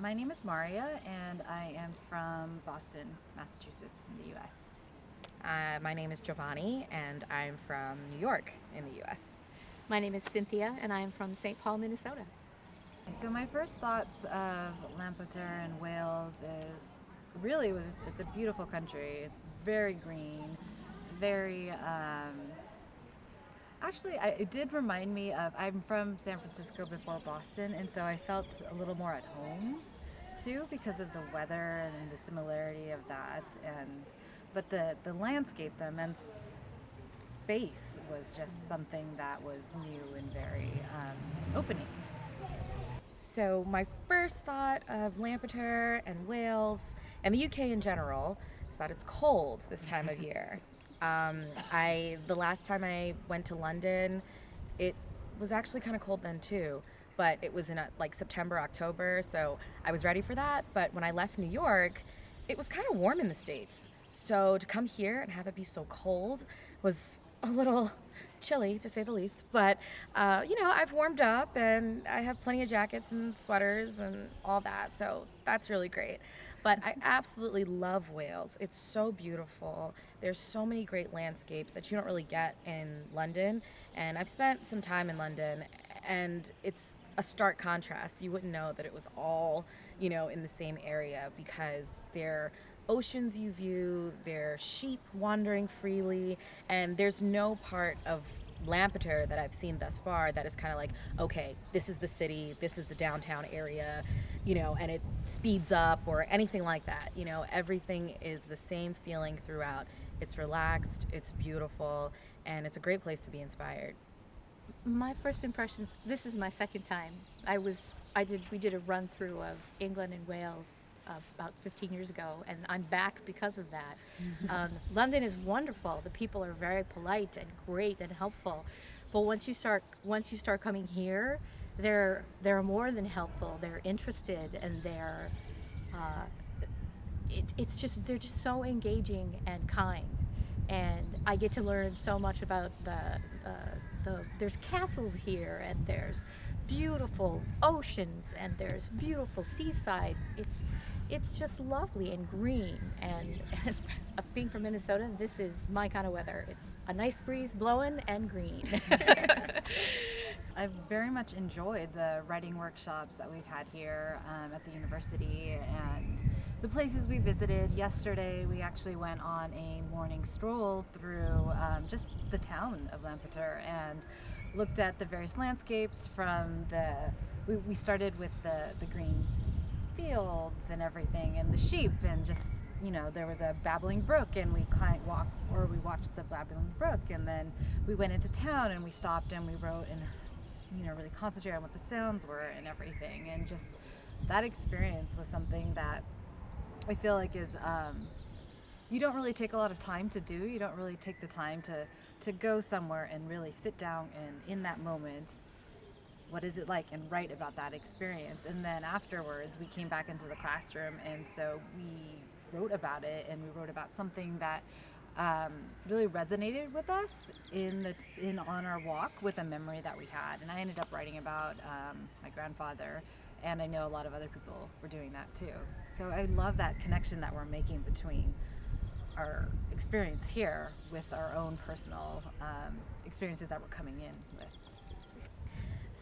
My name is Marlya, and I am from Boston, Massachusetts, in the U.S. My name is Jeh'vonni, and I'm from New York in the U.S. My name is Cynthia, and I am from St. Paul, Minnesota. So my first thoughts of Lampeter and Wales is really was it's a beautiful country. It's very green, very. It did remind me of. I'm from San Francisco before Boston, and so I felt a little more at home, too, because of the weather and the similarity of that. But the landscape, the immense space, was just something that was new and very opening. So my first thought of Lampeter and Wales and the UK in general is that it's cold this time of year. The last time I went to London, it was actually kind of cold then too, but it was in like September, October, so I was ready for that. But when I left New York, it was kind of warm in the States. So to come here and have it be so cold was a little chilly, to say the least. But, I've warmed up and I have plenty of jackets and sweaters and all that. So that's really great. But I absolutely love Wales. It's so beautiful. There's so many great landscapes that you don't really get in London. And I've spent some time in London, and it's a stark contrast. You wouldn't know that it was all, in the same area, because there are oceans you view, there are sheep wandering freely, and there's no part of Lampeter that I've seen thus far that is kind of like, okay, this is the city, this is the downtown area, and it speeds up or anything like that. Everything is the same feeling throughout. It's relaxed, it's beautiful, and it's a great place to be inspired. My first impressions. This is my second time. We did a run through of England and Wales about 15 years ago, and I'm back because of that. London is wonderful. The people are very polite and great and helpful, but once you start coming here, they're more than helpful. They're interested, and they're just so engaging and kind, and I get to learn so much about there's castles here, and there's beautiful oceans, and there's beautiful seaside. It's just lovely and green, and being from Minnesota, this is my kind of weather. It's a nice breeze blowing and green. I've very much enjoyed the writing workshops that we've had here at the university and the places we visited. Yesterday, we actually went on a morning stroll through just the town of Lampeter and looked at the various landscapes from we started with the green fields and everything and the sheep, and just there was a babbling brook, and we watched the babbling brook, and then we went into town and we stopped and we wrote and really concentrated on what the sounds were and everything, and just that experience was something that I feel like is you don't really take a lot of time to do. You don't really take the time to go somewhere and really sit down and in that moment, what is it like, and write about that experience. And then afterwards we came back into the classroom, and so we wrote about it, and we wrote about something that really resonated with us on our walk, with a memory that we had. And I ended up writing about my grandfather, and I know a lot of other people were doing that too. So I love that connection that we're making between our experience here with our own personal experiences that we're coming in with.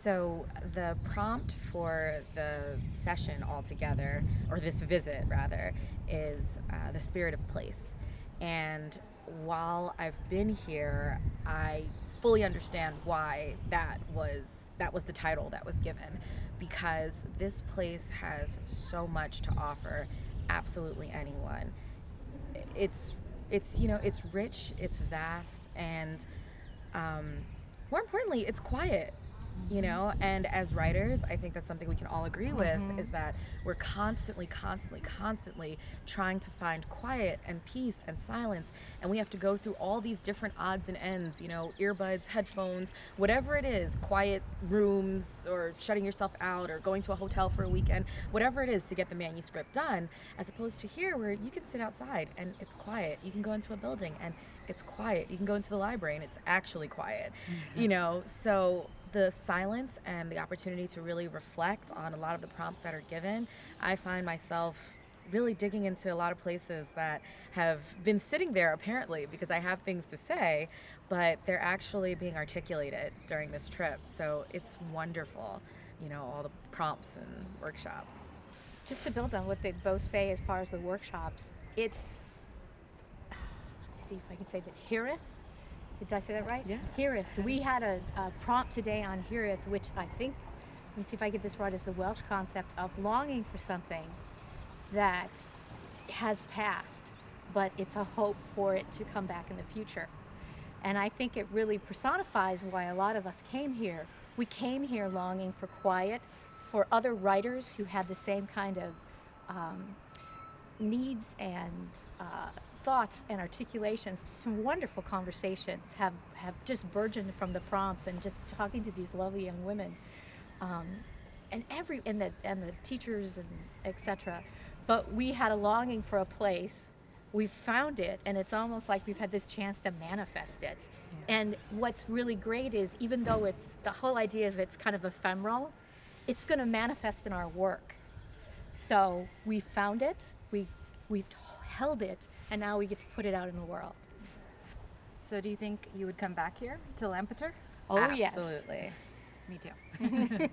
So the prompt for the session altogether, or this visit rather, is the spirit of place. And while I've been here, I fully understand why that was the title that was given, because this place has so much to offer absolutely anyone. It's it's rich, it's vast, and more importantly, it's quiet. And as writers, I think that's something we can all agree with, is that we're constantly trying to find quiet and peace and silence, and we have to go through all these different odds and ends, earbuds, headphones, whatever it is, quiet rooms, or shutting yourself out, or going to a hotel for a weekend, whatever it is to get the manuscript done, as opposed to here, where you can sit outside and it's quiet. You can go into a building and it's quiet. You can go into the library and it's actually quiet. So the silence and the opportunity to really reflect on a lot of the prompts that are given, I find myself really digging into a lot of places that have been sitting there apparently because I have things to say, but they're actually being articulated during this trip. So it's wonderful, all the prompts and workshops. Just to build on what they both say as far as the workshops, it's, let me see if I can say that, heareth. Did I say that right? Yeah. Heareth. We had a prompt today on heareth, which I think, let me see if I get this right, is the Welsh concept of longing for something that has passed, but it's a hope for it to come back in the future. And I think it really personifies why a lot of us came here. We came here longing for quiet, for other writers who had the same kind of needs and thoughts and articulations. Some wonderful conversations have just burgeoned from the prompts and just talking to these lovely young women, and the teachers and etc. But we had a longing for a place. We found it, and it's almost like we've had this chance to manifest it. Yeah. And what's really great is, even though it's the whole idea of it's kind of ephemeral, it's going to manifest in our work. So we found it, we've held it, and now we get to put it out in the world. So do you think you would come back here to Lampeter? Oh, yes. Absolutely. Me too.